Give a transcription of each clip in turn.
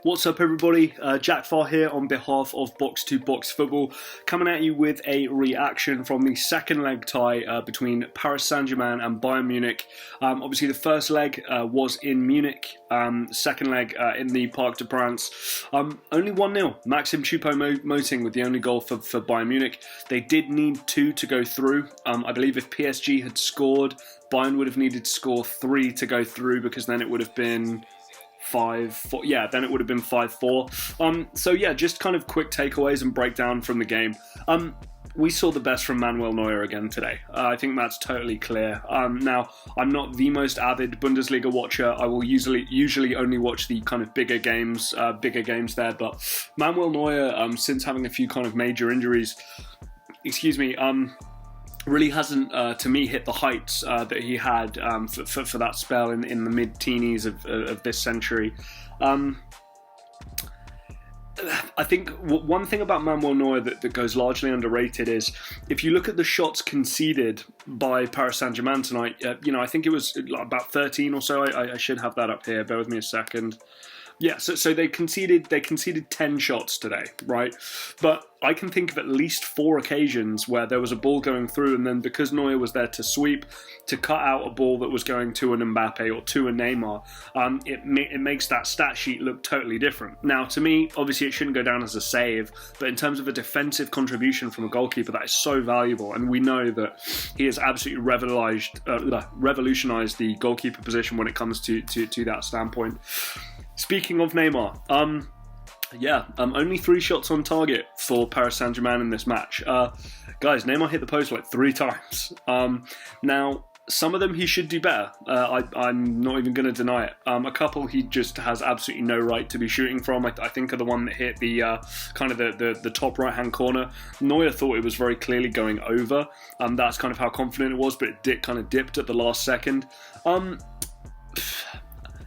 What's up everybody, Jack Farr here on behalf of Box to Box Football, coming at you with a reaction from the second leg tie between Paris Saint-Germain and Bayern Munich. Obviously the first leg was in Munich, second leg in the Parc des Princes. Only 1-0, Maxime Choupo-Moting with the only goal for Bayern Munich. They did need 2 to go through. I believe if PSG had scored, Bayern would have needed to score 3 to go through, because then it would have been 5-4. Yeah, then it would have been 5-4. So yeah, just kind of quick takeaways and breakdown from the game. We saw the best from Manuel Neuer again today. I think that's totally clear. Now, I'm not the most avid Bundesliga watcher. I will usually only watch the kind of bigger games there. But Manuel Neuer, since having a few kind of major injuries, really hasn't, to me, hit the heights that he had for that spell in the mid-teenies of this century. I think one thing about Manuel Neuer that goes largely underrated is, if you look at the shots conceded by Paris Saint-Germain tonight, I think it was about 13 or so. I should have that up here. Bear with me a second. Yeah, so they conceded 10 shots today, right? But I can think of at least 4 occasions where there was a ball going through, and then because Neuer was there to sweep, to cut out a ball that was going to an Mbappe or to a Neymar, it makes that stat sheet look totally different. Now, to me, obviously it shouldn't go down as a save, but in terms of a defensive contribution from a goalkeeper, that is so valuable, and we know that he has absolutely revolutionised the goalkeeper position when it comes to that standpoint. Speaking of Neymar, only 3 shots on target for Paris Saint-Germain in this match. Guys, Neymar hit the post like 3 times. Now, some of them he should do better. I'm not even going to deny it. A couple he just has absolutely no right to be shooting from. I think of the one that hit the kind of the top right-hand corner. Neuer thought it was very clearly going over. That's kind of how confident it was, but it kind of dipped at the last second.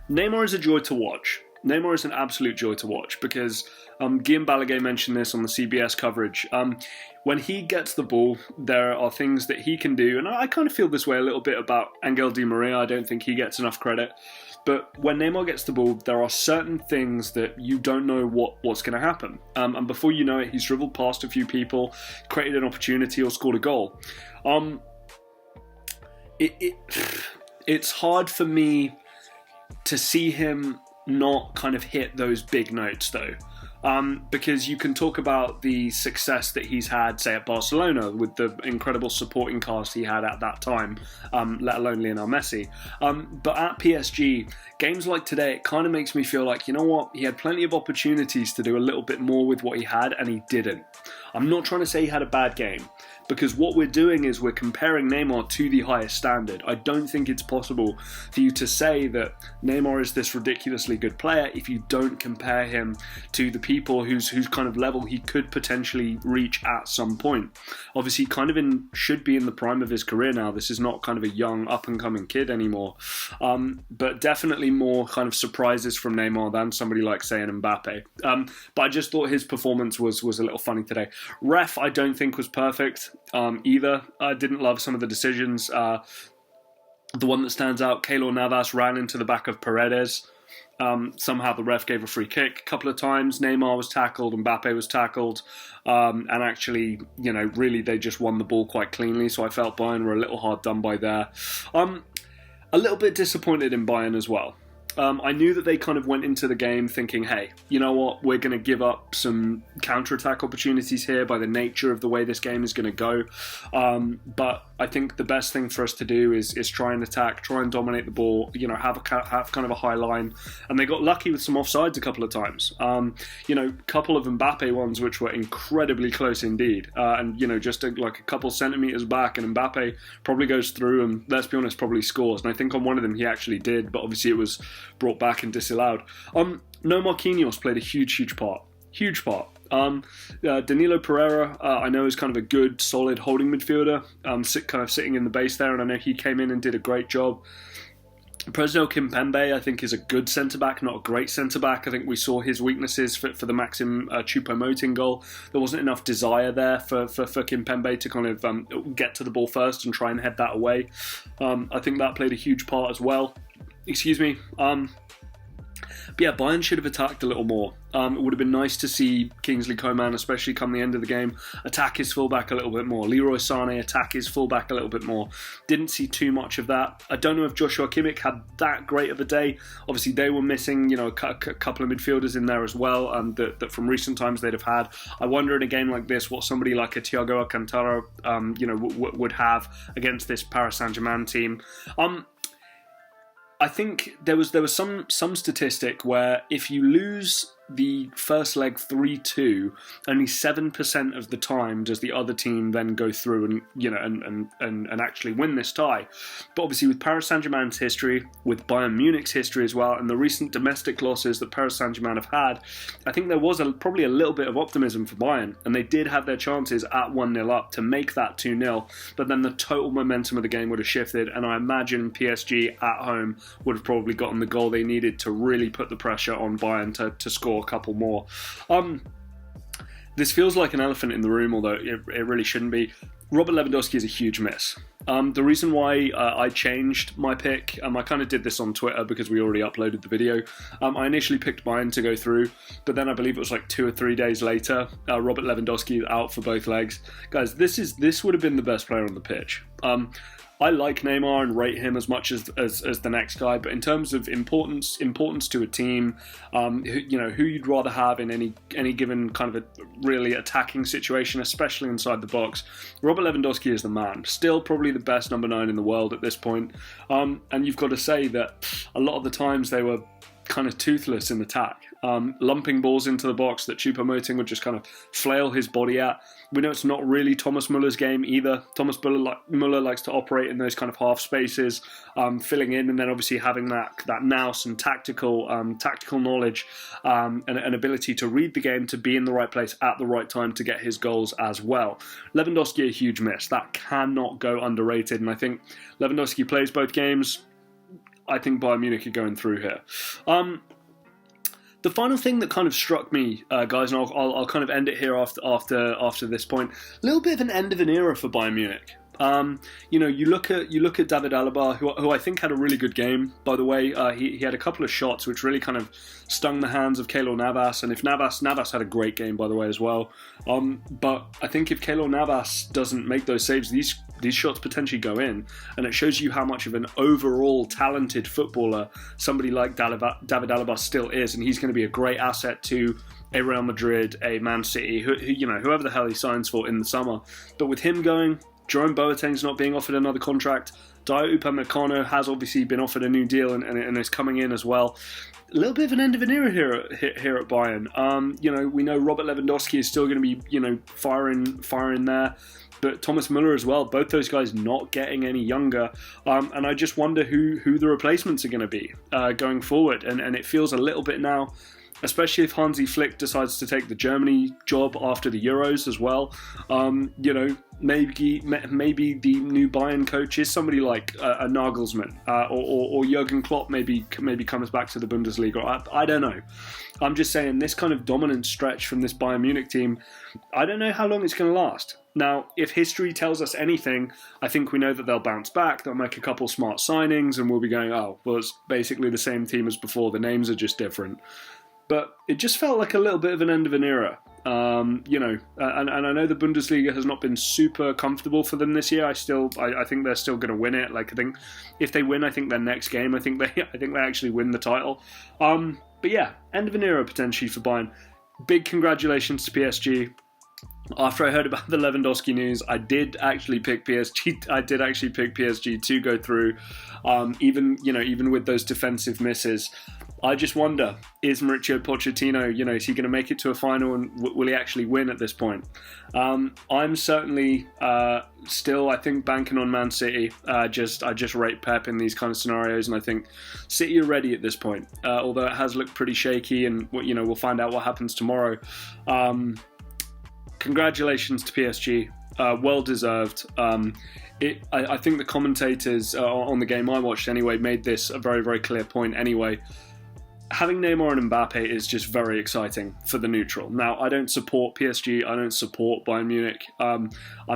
Neymar is a joy to watch. Neymar is an absolute joy to watch, because Guillaume Balaguer mentioned this on the CBS coverage. When he gets the ball, there are things that he can do, and I kind of feel this way a little bit about Angel Di Maria. I don't think he gets enough credit. But when Neymar gets the ball, there are certain things that you don't know what's going to happen. And before you know it, he's dribbled past a few people, created an opportunity, or scored a goal. It's hard for me to see him not kind of hit those big notes, though, because you can talk about the success that he's had, say, at Barcelona with the incredible supporting cast he had at that time, let alone Lionel Messi. But at PSG, games like today, it kind of makes me feel like, you know what, he had plenty of opportunities to do a little bit more with what he had, and he didn't. I'm not trying to say he had a bad game, because what we're doing is we're comparing Neymar to the highest standard. I don't think it's possible for you to say that Neymar is this ridiculously good player if you don't compare him to the people whose kind of level he could potentially reach at some point. Obviously, kind of should be in the prime of his career now. This is not kind of a young up-and-coming kid anymore. But definitely more kind of surprises from Neymar than somebody like, say, an Mbappe. But I just thought his performance was a little funny today. Ref, I don't think was perfect either. I didn't love some of the decisions. The one that stands out, Keylor Navas ran into the back of Paredes. Somehow the ref gave a free kick a couple of times. Neymar was tackled, Mbappe was tackled, and actually, really they just won the ball quite cleanly, so I felt Bayern were a little hard done by there. A little bit disappointed in Bayern as well. I knew that they kind of went into the game thinking, hey, you know what, we're going to give up some counter-attack opportunities here by the nature of the way this game is going to go. But I think the best thing for us to do is try and attack, try and dominate the ball, have kind of a high line. And they got lucky with some offsides a couple of times. Couple of Mbappe ones which were incredibly close indeed. And just like a couple centimetres back, and Mbappe probably goes through and, let's be honest, probably scores. And I think on one of them he actually did, but obviously it was brought back and disallowed. No Marquinhos played a huge part. Huge part. Danilo Pereira, I know, is kind of a good, solid holding midfielder, kind of sitting in the base there, and I know he came in and did a great job. Presnel Kimpembe, I think, is a good centre-back, not a great centre-back. I think we saw his weaknesses for the Maxime Choupo-Moting goal. There wasn't enough desire there for Kimpembe to kind of get to the ball first and try and head that away. I think that played a huge part as well. But yeah, Bayern should have attacked a little more. It would have been nice to see Kingsley Coman, especially come the end of the game, attack his fullback a little bit more. Leroy Sané attack his fullback a little bit more. Didn't see too much of that. I don't know if Joshua Kimmich had that great of a day. Obviously, they were missing, a couple of midfielders in there as well, that from recent times they'd have had. I wonder in a game like this what somebody like a Thiago Alcantara, would have against this Paris Saint-Germain team. I think there was some statistic where if you lose the first leg 3-2, only 7% of the time does the other team then go through and actually win this tie. But obviously with Paris Saint-Germain's history, with Bayern Munich's history as well, and the recent domestic losses that Paris Saint-Germain have had, I think there was probably a little bit of optimism for Bayern, and they did have their chances at 1-0 up to make that 2-0, but then the total momentum of the game would have shifted, and I imagine PSG at home would have probably gotten the goal they needed to really put the pressure on Bayern to score a couple more. This feels like an elephant in the room, although it really shouldn't be. Robert Lewandowski is a huge miss. The reason why I changed my pick, I kind of did this on Twitter because we already uploaded the video. I initially picked Bayern to go through, but then I believe it was like 2 or 3 days later, Robert Lewandowski is out for both legs. Guys, this would have been the best player on the pitch. I like Neymar and rate him as much as the next guy, but in terms of importance to a team, who you'd rather have in any given kind of a really attacking situation, especially inside the box, Robert Lewandowski is the man. Still probably the best number 9 in the world at this point, and you've got to say that a lot of the times they were kind of toothless in attack, lumping balls into the box that Choupo-Moting would just kind of flail his body at. We know it's not really Thomas Muller's game either. Thomas Muller likes to operate in those kind of half spaces, filling in, and then obviously having that nous and tactical knowledge and an ability to read the game, to be in the right place at the right time to get his goals as well. Lewandowski, a huge miss. That cannot go underrated, and I think Lewandowski plays both games. I think Bayern Munich are going through here. The final thing that kind of struck me, guys, and I'll kind of end it here after this point. A little bit of an end of an era for Bayern Munich. You look at David Alaba, who I think had a really good game. By the way, he had a couple of shots which really kind of stung the hands of Keylor Navas, and if Navas had a great game, by the way, as well. But I think if Keylor Navas doesn't make those saves, these shots potentially go in, and it shows you how much of an overall talented footballer somebody like David Alaba still is, and he's going to be a great asset to a Real Madrid, a Man City, whoever the hell he signs for in the summer. But with him going, Jerome Boateng's not being offered another contract. Dayot Upamecano has obviously been offered a new deal and is coming in as well. A little bit of an end of an era here at Bayern. We know Robert Lewandowski is still going to be, firing there. But Thomas Muller as well, both those guys not getting any younger. And I just wonder who the replacements are going to be going forward. And it feels a little bit now, especially if Hansi Flick decides to take the Germany job after the Euros as well. Maybe the new Bayern coach is somebody like a Nagelsmann or Jurgen Klopp maybe comes back to the Bundesliga. I don't know. I'm just saying this kind of dominant stretch from this Bayern Munich team, I don't know how long it's going to last. Now, if history tells us anything, I think we know that they'll bounce back, they'll make a couple smart signings, and we'll be going, oh, well, it's basically the same team as before, the names are just different. But it just felt like a little bit of an end of an era. And I know the Bundesliga has not been super comfortable for them this year. I think they're still going to win it. Like, I think if they win, I think their next game, I think they actually win the title. But yeah, end of an era potentially for Bayern. Big congratulations to PSG. After I heard about the Lewandowski news, I did actually pick PSG. I did actually pick PSG to go through, even with those defensive misses. I just wonder, is Mauricio Pochettino, is he going to make it to a final, and will he actually win at this point? I'm certainly still, I think, banking on Man City. I just rate Pep in these kind of scenarios, and I think City are ready at this point. Although it has looked pretty shaky, and we'll find out what happens tomorrow. Congratulations to PSG, well deserved. I think the commentators on the game I watched anyway made this a very, very clear point anyway. Having Neymar and Mbappe is just very exciting for the neutral. Now, I don't support PSG, I don't support Bayern Munich. I'm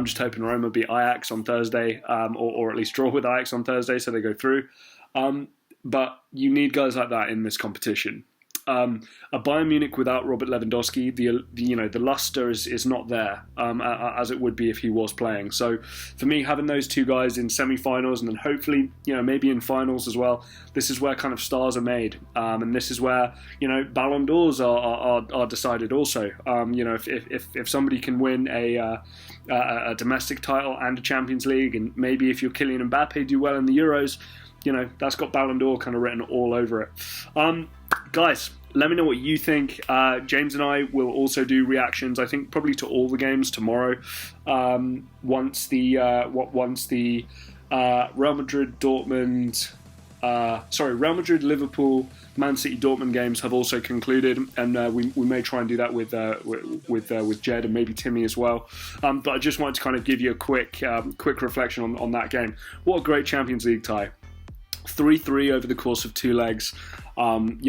just hoping Roma beat Ajax on Thursday, or at least draw with Ajax on Thursday so they go through. but you need guys like that in this competition. A Bayern Munich without Robert Lewandowski, the luster is not there as it would be if he was playing. So for me, having those two guys in semi-finals and then hopefully maybe in finals as well, this is where kind of stars are made, and this is where Ballon d'Ors are decided also. If somebody can win a domestic title and a Champions League, and maybe if you're Kylian Mbappe, do well in the Euros, that's got Ballon d'Or kind of written all over it. Guys, let me know what you think. James and I will also do reactions, I think probably to all the games tomorrow, once the Real Madrid, Liverpool, Man City, Dortmund games have also concluded, and we may try and do that with Jed and maybe Timmy as well. But I just wanted to kind of give you a quick reflection on that game. What a great Champions League tie. 3-3 over the course of 2 legs. Some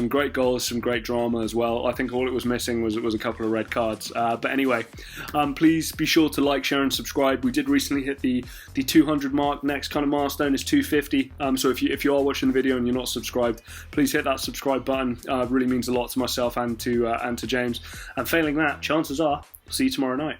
great goals, some great drama as well. I think all it was missing was a couple of red cards. But anyway, please be sure to like, share, and subscribe. We did recently hit the 200 mark. Next kind of milestone is 250. So if you are watching the video and you're not subscribed, please hit that subscribe button. It really means a lot to myself and to James. And failing that, chances are, I'll see you tomorrow night.